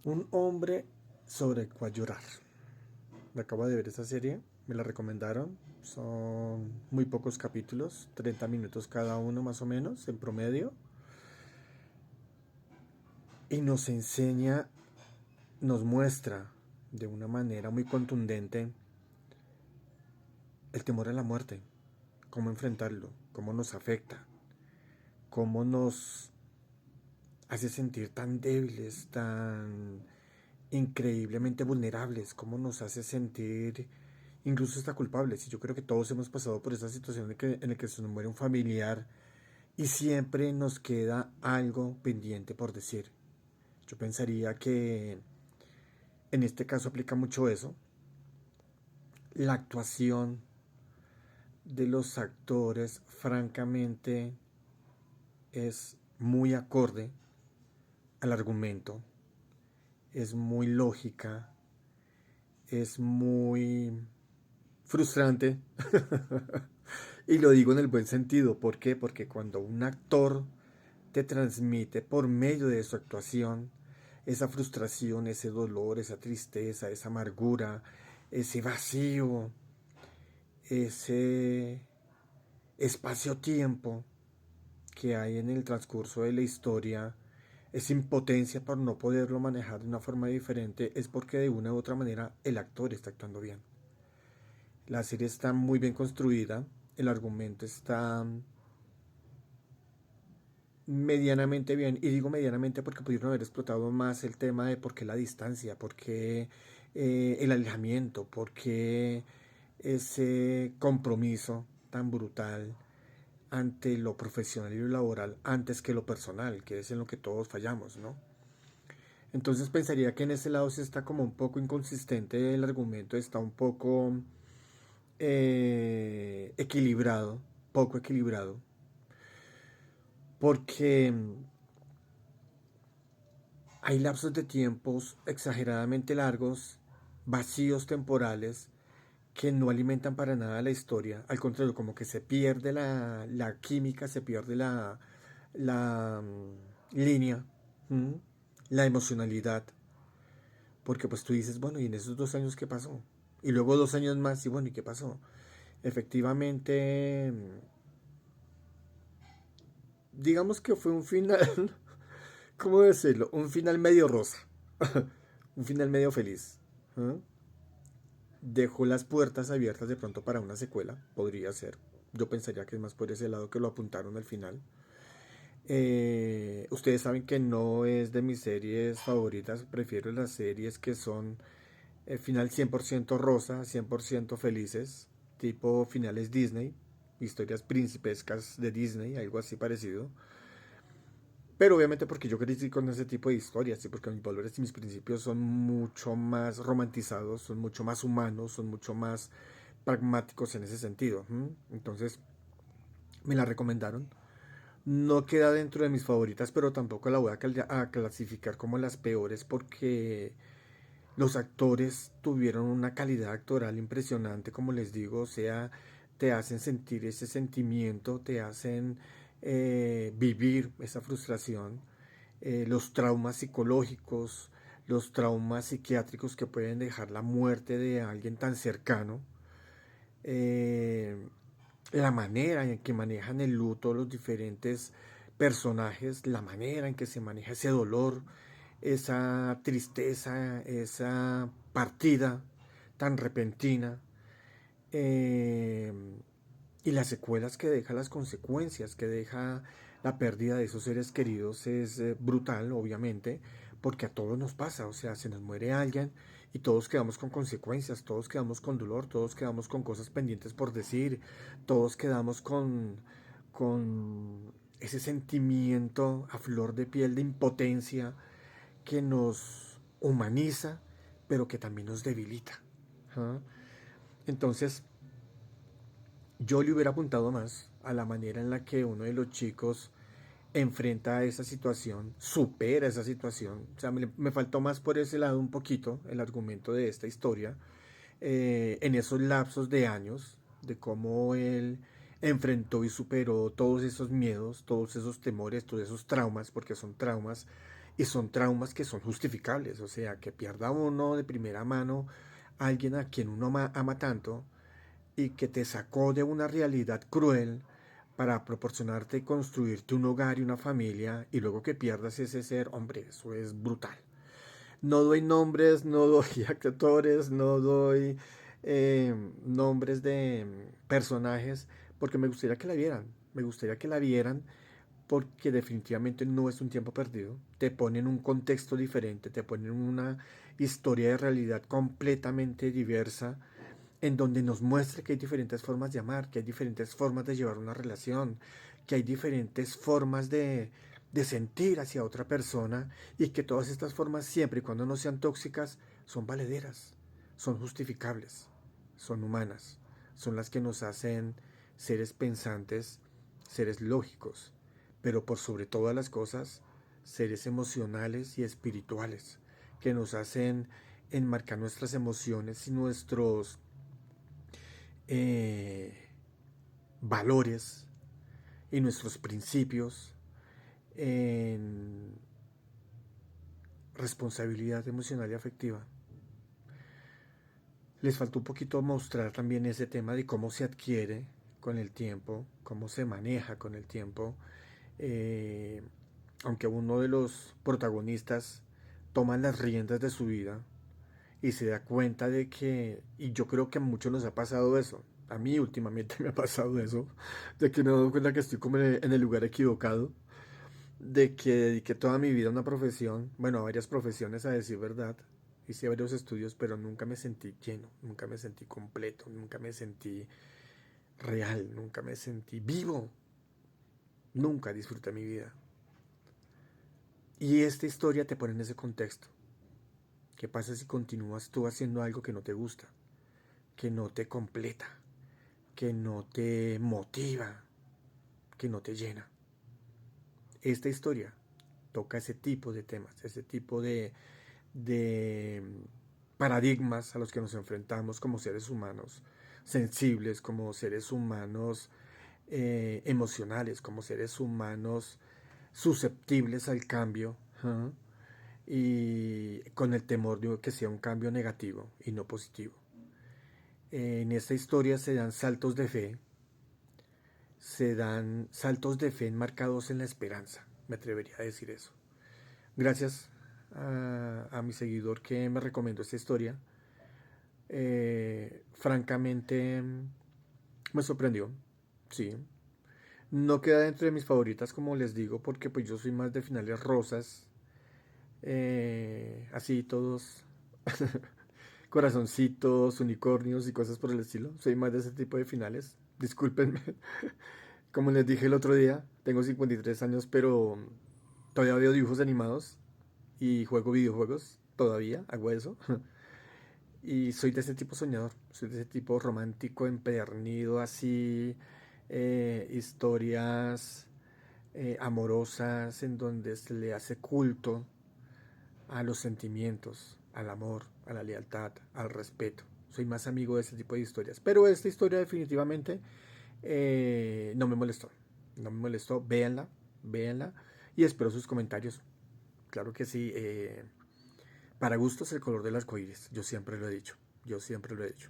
Un hombre sobre el cual llorar. Me acabo de ver esa serie, me la recomendaron. Son muy pocos capítulos, 30 minutos cada uno más o menos en promedio. Y nos enseña, nos muestra de una manera muy contundente el temor a la muerte, cómo enfrentarlo, cómo nos afecta, cómo nos hace sentir tan débiles, tan increíblemente vulnerables, cómo nos hace sentir incluso hasta culpables. Y yo creo que todos hemos pasado por esa situación en la que se nos muere un familiar y siempre nos queda algo pendiente por decir. Yo pensaría que en este caso aplica mucho eso. La actuación de los actores, francamente, es muy acorde al argumento, es muy lógica, es muy frustrante. Y lo digo en el buen sentido. ¿Por qué? Porque cuando un actor te transmite por medio de su actuación esa frustración, ese dolor, esa tristeza, esa amargura, ese vacío, ese espacio-tiempo que hay en el transcurso de la historia, esa impotencia por no poderlo manejar de una forma diferente, es porque de una u otra manera el actor está actuando bien. La serie está muy bien construida, el argumento está medianamente bien, y digo medianamente porque pudieron haber explotado más el tema de por qué la distancia, por qué el alejamiento, por qué ese compromiso tan brutal ante lo profesional y lo laboral antes que lo personal, que es en lo que todos fallamos, ¿no? Entonces pensaría que en ese lado sí está como un poco inconsistente el argumento, está un poco equilibrado, poco equilibrado, porque hay lapsos de tiempos exageradamente largos, vacíos temporales, que no alimentan para nada la historia. Al contrario, como que se pierde la química, se pierde la línea, ¿m? La emocionalidad. Porque pues tú dices, bueno, ¿y en esos 2 años qué pasó? Y luego 2 años más, y bueno, ¿y qué pasó? Efectivamente, digamos que fue un final, ¿cómo decirlo? Un final medio rosa, un final medio feliz. ¿Eh? Dejó las puertas abiertas de pronto para una secuela, podría ser. Yo pensaría que es más por ese lado que lo apuntaron al final. Ustedes saben que no es de mis series favoritas, prefiero las series que son final 100% rosa, 100% felices, tipo finales Disney, historias principescas de Disney, algo así parecido. Pero obviamente porque yo crecí con ese tipo de historias, ¿sí? Porque mis valores y mis principios son mucho más romantizados, son mucho más humanos, son mucho más pragmáticos en ese sentido. Entonces me la recomendaron. No queda dentro de mis favoritas, pero tampoco la voy a clasificar como las peores porque los actores tuvieron una calidad actoral impresionante, como les digo, o sea, te hacen sentir ese sentimiento, te hacen vivir esa frustración, los traumas psicológicos, los traumas psiquiátricos que pueden dejar la muerte de alguien tan cercano, eh, la manera en que manejan el luto los diferentes personajes, la manera en que se maneja ese dolor, esa tristeza, esa partida tan repentina, eh, y las secuelas que deja, las consecuencias que deja la pérdida de esos seres queridos es brutal, obviamente, porque a todos nos pasa, o sea, se nos muere alguien y todos quedamos con consecuencias, todos quedamos con dolor, todos quedamos con cosas pendientes por decir, todos quedamos con ese sentimiento a flor de piel de impotencia que nos humaniza, pero que también nos debilita. ¿Ah? Entonces, yo le hubiera apuntado más a la manera en la que uno de los chicos enfrenta esa situación, supera esa situación. O sea, me faltó más por ese lado un poquito el argumento de esta historia, en esos lapsos de años, de cómo él enfrentó y superó todos esos miedos, todos esos temores, todos esos traumas, porque son traumas, Y son traumas que son justificables, o sea, que pierda uno de primera mano a alguien a quien uno ama tanto y que te sacó de una realidad cruel para proporcionarte y construirte un hogar y una familia y luego que pierdas ese ser, hombre, eso es brutal. No doy nombres, no doy actores, no doy nombres de personajes porque me gustaría que la vieran, me gustaría que la vieran porque definitivamente no es un tiempo perdido. Te ponen un contexto diferente, te ponen una historia de realidad completamente diversa en donde nos muestra que hay diferentes formas de amar, que hay diferentes formas de llevar una relación, que hay diferentes formas de sentir hacia otra persona y que todas estas formas, siempre y cuando no sean tóxicas, son valederas, son justificables, son humanas, son las que nos hacen seres pensantes, seres lógicos, pero por sobre todas las cosas, seres emocionales y espirituales, que nos hacen enmarcar nuestras emociones y nuestros eh, valores y nuestros principios en responsabilidad emocional y afectiva. Les faltó un poquito mostrar también ese tema de cómo se adquiere con el tiempo, cómo se maneja con el tiempo, eh, aunque uno de los protagonistas toma las riendas de su vida y se da cuenta de que, y yo creo que a muchos nos ha pasado eso, a mí últimamente me ha pasado eso, de que me he dado cuenta que estoy como en el lugar equivocado, de que dediqué toda mi vida a una profesión, bueno, a varias profesiones a decir verdad, hice varios estudios, pero nunca me sentí lleno, nunca me sentí completo, nunca me sentí real, nunca me sentí vivo, nunca disfruté mi vida. Y esta historia te pone en ese contexto. ¿Qué pasa si continúas tú haciendo algo que no te gusta, que no te completa, que no te motiva, que no te llena? Esta historia toca ese tipo de temas, ese tipo de paradigmas a los que nos enfrentamos como seres humanos sensibles, como seres humanos emocionales, como seres humanos susceptibles al cambio, ¿eh? Y con el temor de que sea un cambio negativo y no positivo. En esta historia se dan saltos de fe enmarcados en la esperanza, me atrevería a decir eso. Gracias a mi seguidor que me recomendó esta historia. Francamente, me sorprendió, sí. No queda dentro de mis favoritas, como les digo, porque pues yo soy más de finales rosas, así todos corazoncitos, unicornios y cosas por el estilo. Soy más de ese tipo de finales. Discúlpenme. Como les dije el otro día, tengo 53 años, pero todavía veo dibujos animados y juego videojuegos. Todavía hago eso. Y soy de ese tipo soñador. Soy de ese tipo romántico, empedernido, así. Historias amorosas en donde se le hace culto a los sentimientos, al amor, a la lealtad, al respeto. Soy más amigo de ese tipo de historias. Pero esta historia definitivamente no me molestó. No me molestó. Véanla, véanla. Y espero sus comentarios. Claro que sí. Para gustos el color del arco iris. Yo siempre lo he dicho. Yo siempre lo he dicho.